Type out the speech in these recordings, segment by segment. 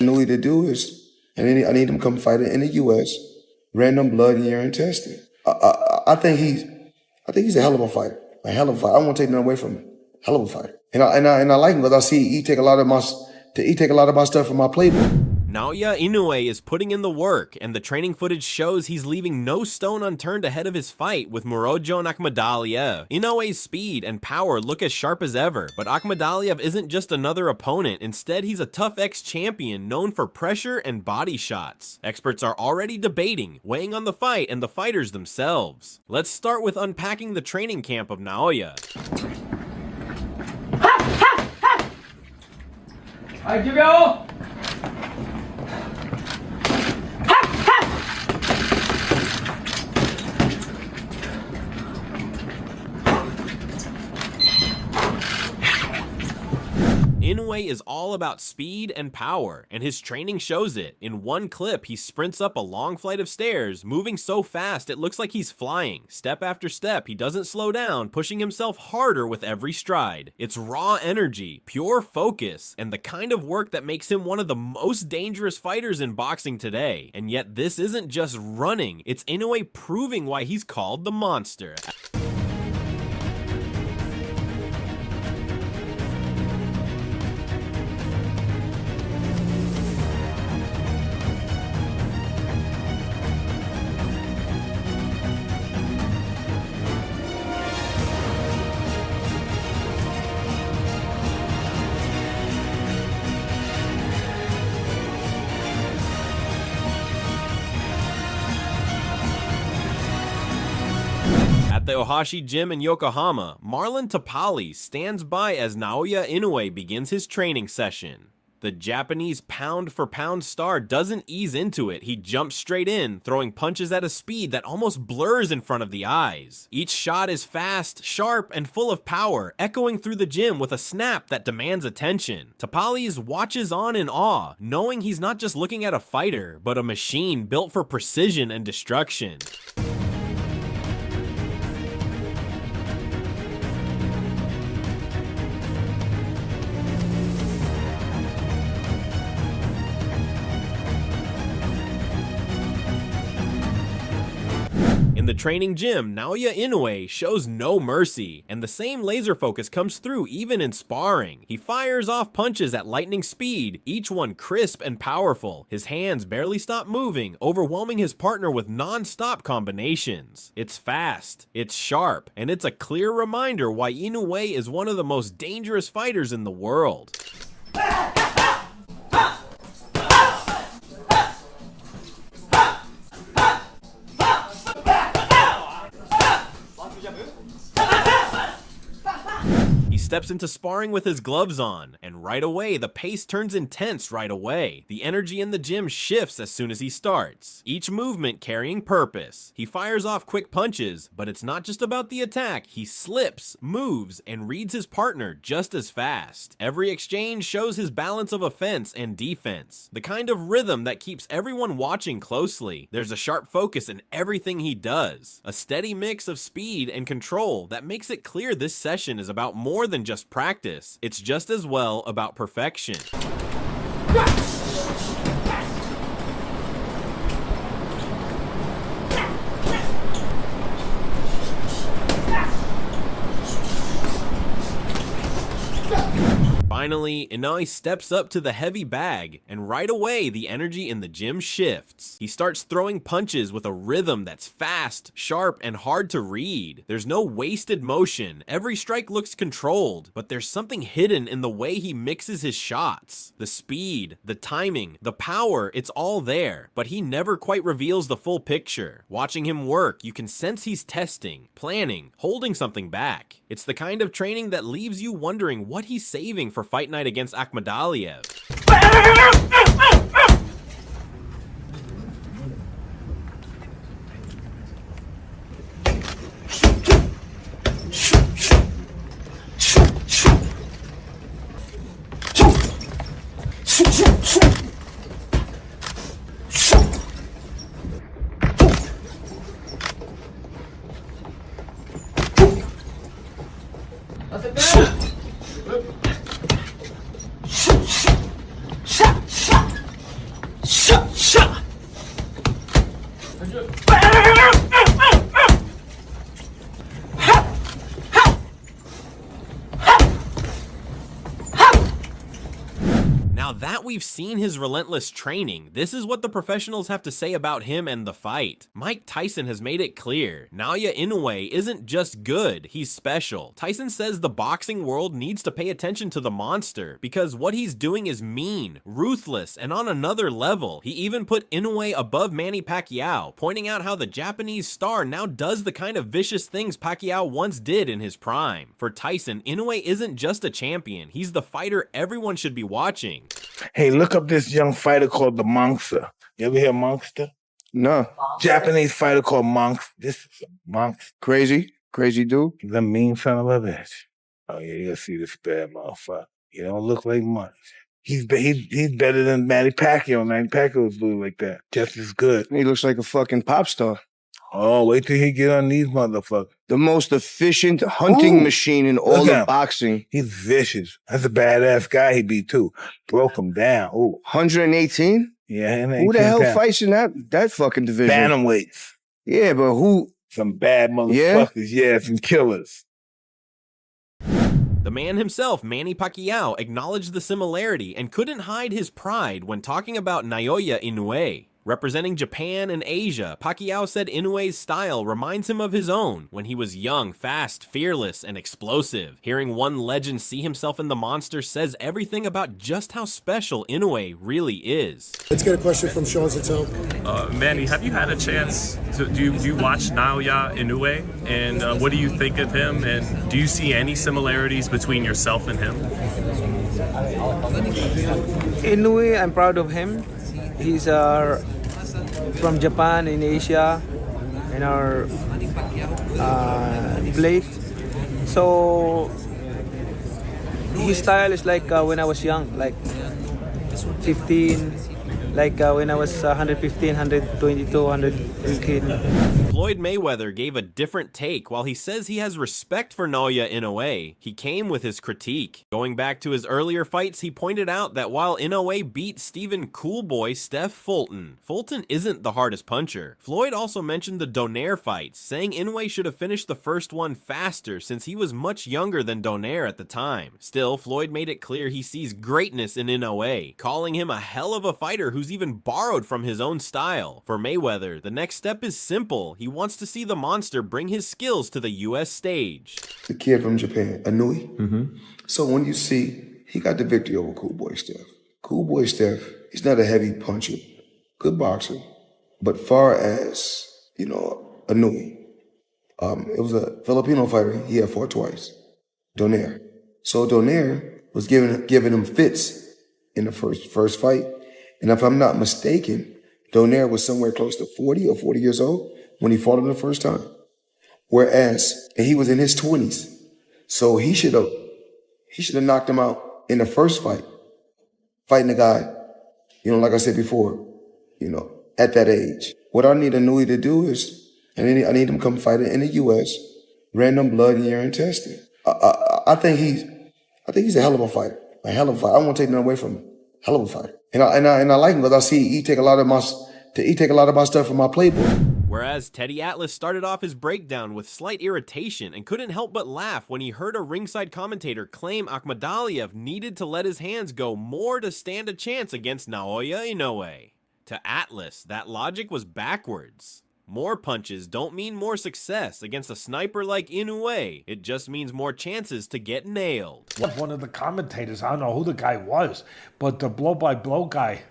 Inoue to do is, I need him to come fight in the U.S. Random blood and urine testing. I think he's a hell of a fighter. A hell of a fighter. I won't take nothing away from him. Hell of a fighter. And I like him because I see he take a lot of my stuff from my playbook. Naoya Inoue is putting in the work, and the training footage shows he's leaving no stone unturned ahead of his fight with Murodjo and Akhmadaliev. Inoue's speed and power look as sharp as ever, but Akhmadaliev isn't just another opponent. Instead, he's a tough ex-champion known for pressure and body shots. Experts are already debating, weighing on the fight and the fighters themselves. Let's start with unpacking the training camp of Naoya. Inoue is all about speed and power, and his training shows it. In one clip, he sprints up a long flight of stairs, moving so fast it looks like he's flying. Step after step, he doesn't slow down, pushing himself harder with every stride. It's raw energy, pure focus, and the kind of work that makes him one of the most dangerous fighters in boxing today. And yet this isn't just running, it's Inoue proving why he's called the monster. At the Ohashi Gym in Yokohama, Marlon Tapali stands by as Naoya Inoue begins his training session. The Japanese pound-for-pound star doesn't ease into it. He jumps straight in, throwing punches at a speed that almost blurs in front of the eyes. Each shot is fast, sharp, and full of power, echoing through the gym with a snap that demands attention. Tapali watches on in awe, knowing he's not just looking at a fighter, but a machine built for precision and destruction. In the training gym, Naoya Inoue shows no mercy, and the same laser focus comes through even in sparring. He fires off punches at lightning speed, each one crisp and powerful. His hands barely stop moving, overwhelming his partner with non-stop combinations. It's fast, it's sharp, and it's a clear reminder why Inoue is one of the most dangerous fighters in the world. He steps into sparring with his gloves on, and right away the pace turns intense right away. The energy in the gym shifts as soon as he starts, each movement carrying purpose. He fires off quick punches, but it's not just about the attack. He slips, moves, and reads his partner just as fast. Every exchange shows his balance of offense and defense, the kind of rhythm that keeps everyone watching closely. There's a sharp focus in everything he does, a steady mix of speed and control that makes it clear this session is about more than just practice. It's just as well about perfection. Finally, Inoue steps up to the heavy bag, and right away the energy in the gym shifts. He starts throwing punches with a rhythm that's fast, sharp, and hard to read. There's no wasted motion. Every strike looks controlled, but there's something hidden in the way he mixes his shots. The speed, the timing, the power, it's all there, but he never quite reveals the full picture. Watching him work, you can sense he's testing, planning, holding something back. It's the kind of training that leaves you wondering what he's saving for fight night against Akhmadaliev. Now that we've seen his relentless training, this is what the professionals have to say about him and the fight. Mike Tyson has made it clear, Naoya Inoue isn't just good, he's special. Tyson says the boxing world needs to pay attention to the monster, because what he's doing is mean, ruthless, and on another level. He even put Inoue above Manny Pacquiao, pointing out how the Japanese star now does the kind of vicious things Pacquiao once did in his prime. For Tyson, Inoue isn't just a champion, he's the fighter everyone should be watching. Hey, look up this young fighter called the Monster. You ever hear Monster? No. Japanese fighter called Monster. This is Monster. Crazy dude. He's a mean son of a bitch. Oh yeah, you'll see this bad motherfucker. He don't look like much. He's better than Manny Pacquiao. Manny Pacquiao was looking like that. Just as good. He looks like a fucking pop star. Oh, wait till he get on these motherfuckers. The most efficient hunting machine in all of boxing. He's vicious. That's a badass guy he beat too. Broke him down. Ooh. 118? Yeah. Who the hell fights in that fucking division? Bantamweights. Yeah, but who? Some bad motherfuckers. Yeah, some killers. The man himself, Manny Pacquiao, acknowledged the similarity and couldn't hide his pride when talking about Naoya Inoue. Representing Japan and Asia, Pacquiao said Inoue's style reminds him of his own when he was young, fast, fearless, and explosive. Hearing one legend see himself in the monster says everything about just how special Inoue really is. Let's get a question from Sean Zattel. Manny, have you had a chance to do you watch Naoya Inoue, and what do you think of him, and do you see any similarities between yourself and him? Inoue, I'm proud of him. He's from Japan in Asia in our place. So his style is like when I was young, like 15, like when I was 115, 122, 118. Floyd Mayweather gave a different take. While he says he has respect for Naoya Inoue, he came with his critique. Going back to his earlier fights, he pointed out that while Inoue beat Stephen Coolboy Steph Fulton, Fulton isn't the hardest puncher. Floyd also mentioned the Donaire fights, saying Inoue should have finished the first one faster since he was much younger than Donaire at the time. Still, Floyd made it clear he sees greatness in Inoue, calling him a hell of a fighter who's even borrowed from his own style. For Mayweather, the next step is simple. He wants to see the monster bring his skills to the U.S. stage. The kid from Japan, Inoue. So when you see, he got the victory over Coolboy Steph. Coolboy Steph, he's not a heavy puncher, good boxer. But far as, Inoue, it was a Filipino fighter. He had fought twice, Donaire. So Donaire was giving him fits in the first fight. And if I'm not mistaken, Donaire was somewhere close to 40 or 40 years old when he fought him the first time. Whereas, and he was in his 20s. So he should have knocked him out in the first fight. Fighting a guy, like I said before, at that age. What I need Inoue to do is, I need him to come fight in the U.S., random blood and urine testing. I think he's a hell of a fighter. A hell of a fighter. I won't take nothing away from him. Hell of a fighter. And I like him because I see he take a lot of my stuff from my playbook. Whereas Teddy Atlas started off his breakdown with slight irritation and couldn't help but laugh when he heard a ringside commentator claim Akhmadaliev needed to let his hands go more to stand a chance against Naoya Inoue. To Atlas, that logic was backwards. More punches don't mean more success against a sniper like Inoue. It just means more chances to get nailed. One of the commentators, I don't know who the guy was, but the blow-by-blow guy,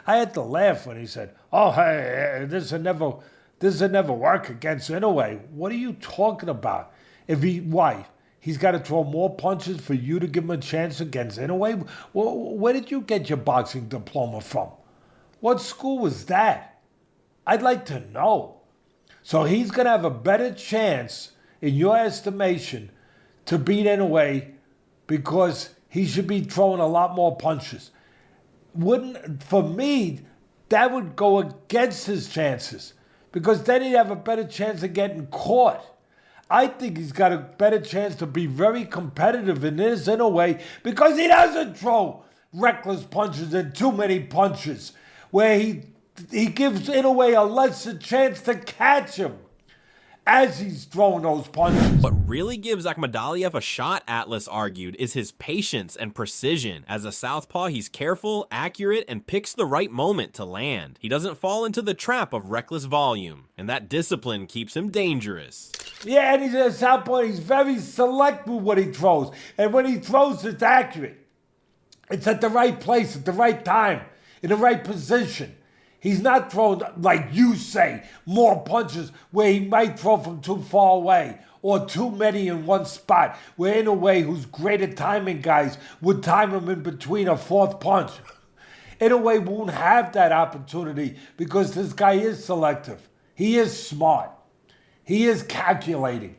I had to laugh when he said, "Oh, hey, this will never work against Inoue." What are you talking about? Why? He's got to throw more punches for you to give him a chance against Inoue? Where did you get your boxing diploma from? What school was that? I'd like to know. So he's going to have a better chance, in your estimation, to beat Inoue because he should be throwing a lot more punches. For me, that would go against his chances because then he'd have a better chance of getting caught. I think he's got a better chance to be very competitive in this Inoue because he doesn't throw reckless punches and too many punches where he gives Inoue a lesser chance to catch him. as he's throwing those punches. What really gives Akhmadaliev a shot, Atlas argued, is his patience and precision. As a southpaw, he's careful, accurate, and picks the right moment to land. He doesn't fall into the trap of reckless volume, and that discipline keeps him dangerous. Yeah, and he's a southpaw. He's very select with what he throws. And when he throws, it's accurate. It's at the right place, at the right time, in the right position. He's not throwing, like you say, more punches where he might throw from too far away or too many in one spot, where Inoue, who's great at timing guys, would time him in between a fourth punch. Inoue won't have that opportunity because this guy is selective. He is smart. He is calculating.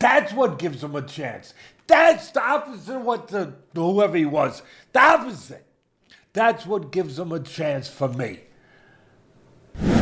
That's what gives him a chance. That's the opposite of what whoever he was. The opposite. That's what gives him a chance for me.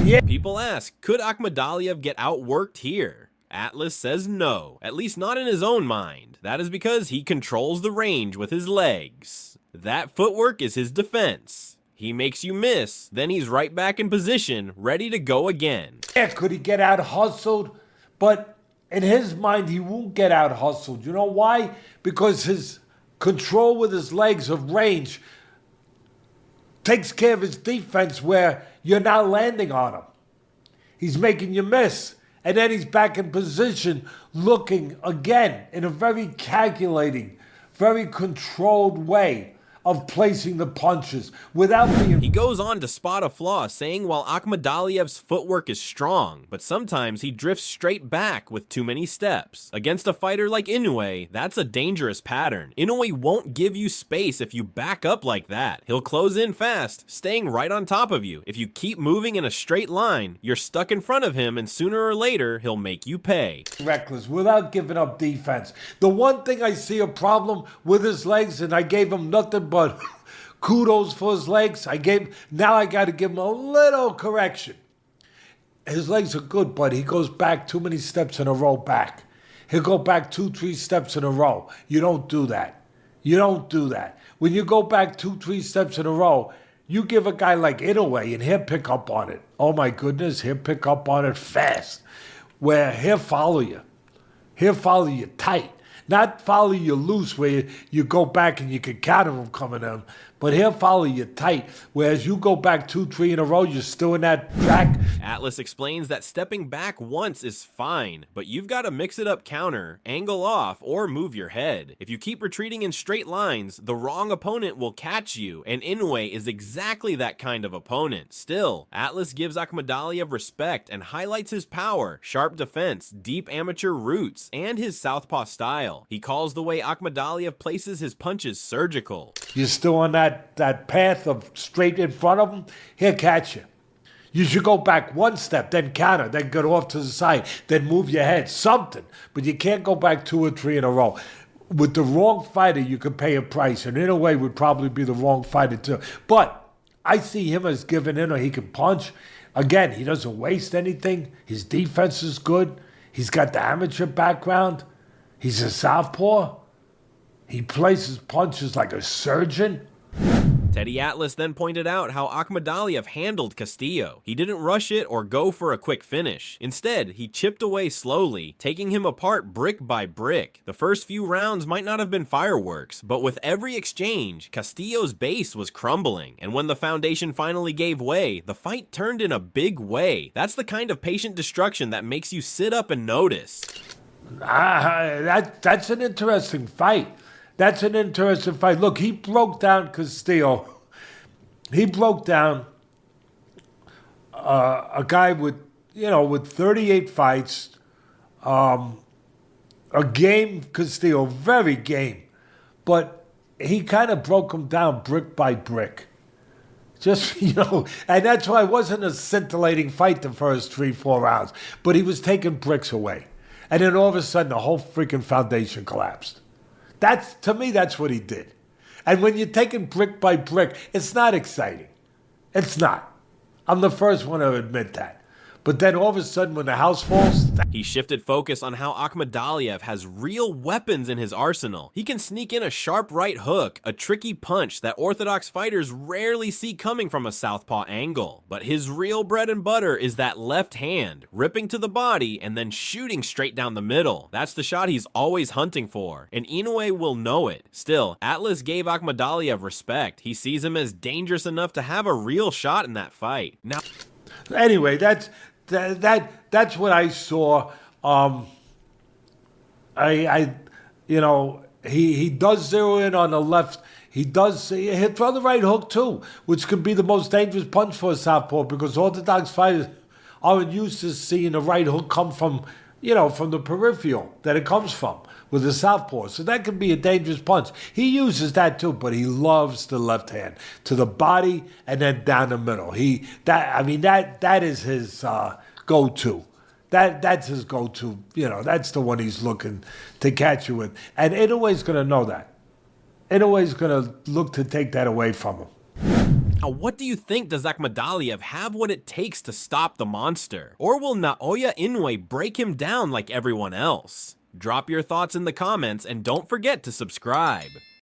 Yeah. People ask, could Akhmadaliev get outworked here? Atlas says no, at least not in his own mind. That is because he controls the range with his legs. That footwork is his defense. He makes you miss, then he's right back in position, ready to go again. Yeah, could he get out hustled? But in his mind, he won't get out hustled. You know why? Because his control with his legs of range takes care of his defense where you're not landing on him. He's making you miss. And then he's back in position looking again in a very calculating, very controlled way of placing the punches without being... He goes on to spot a flaw, saying while Akhmadaliev's footwork is strong, but sometimes he drifts straight back with too many steps. Against a fighter like Inoue, that's a dangerous pattern. Inoue won't give you space if you back up like that. He'll close in fast, staying right on top of you. If you keep moving in a straight line, you're stuck in front of him, and sooner or later, he'll make you pay. Reckless, without giving up defense. The one thing I see a problem with his legs, and I gave him nothing but kudos for his legs. Now I got to give him a little correction. His legs are good, but he goes back too many steps in a row back. He'll go back 2-3 steps in a row. You don't do that. You don't do that. When you go back 2-3 steps in a row, you give a guy like Inoue and he'll pick up on it. Oh my goodness, he'll pick up on it fast. Where he'll follow you. He'll follow you tight. Not follow you loose where you go back and you can counter him coming in, but he'll follow you tight. Whereas you go back 2-3 in a row, you're still in that track. Atlas explains that stepping back once is fine, but you've got to mix it up counter, angle off, or move your head. If you keep retreating in straight lines, the wrong opponent will catch you, and Inoue is exactly that kind of opponent. Still, Atlas gives Akhmadaliev respect and highlights his power, sharp defense, deep amateur roots, and his southpaw style. He calls the way Akhmadaliev places his punches surgical. You're still on that path of straight in front of him, he'll catch you. You should go back one step, then counter, then get off to the side, then move your head, something. But you can't go back 2 or 3 in a row. With the wrong fighter, you could pay a price, and Inoue would probably be the wrong fighter too. But I see him as giving in, or he can punch. Again, he doesn't waste anything. His defense is good. He's got the amateur background. He's a southpaw. He places punches like a surgeon. Teddy Atlas then pointed out how Akhmadaliev handled Castillo. He didn't rush it or go for a quick finish. Instead, he chipped away slowly, taking him apart brick by brick. The first few rounds might not have been fireworks, but with every exchange, Castillo's base was crumbling. And when the foundation finally gave way, the fight turned in a big way. That's the kind of patient destruction that makes you sit up and notice. That's an interesting fight. That's an interesting fight. Look, he broke down Castillo. He broke down a guy with 38 fights, a game Castillo, very game, but he kind of broke him down brick by brick. Just, and that's why it wasn't a scintillating fight the first 3-4 rounds, but he was taking bricks away. And then all of a sudden, the whole freaking foundation collapsed. To me, that's what he did. And when you're taking brick by brick, it's not exciting. It's not. I'm the first one to admit that. But then all of a sudden, when the house falls, He shifted focus on how Akhmadaliev has real weapons in his arsenal. He can sneak in a sharp right hook, a tricky punch that orthodox fighters rarely see coming from a southpaw angle. But his real bread and butter is that left hand, ripping to the body and then shooting straight down the middle. That's the shot he's always hunting for, and Inoue will know it. Still, Atlas gave Akhmadaliev respect. He sees him as dangerous enough to have a real shot in that fight. Now, anyway, that's what I saw. He does zero in on the left. He hit for the right hook too, which could be the most dangerous punch for a southpaw because orthodox fighters aren't used to seeing the right hook come from the peripheral that it comes from with the southpaw. So that can be a dangerous punch. He uses that too, but he loves the left hand to the body and then down the middle. That is his go-to. That's his go-to. That's the one he's looking to catch you with. And Inoue's going to know that. Inoue's going to look to take that away from him. now what do you think? Does Akhmadaliev have what it takes to stop the monster? Or will Naoya Inoue break him down like everyone else? Drop your thoughts in the comments and don't forget to subscribe.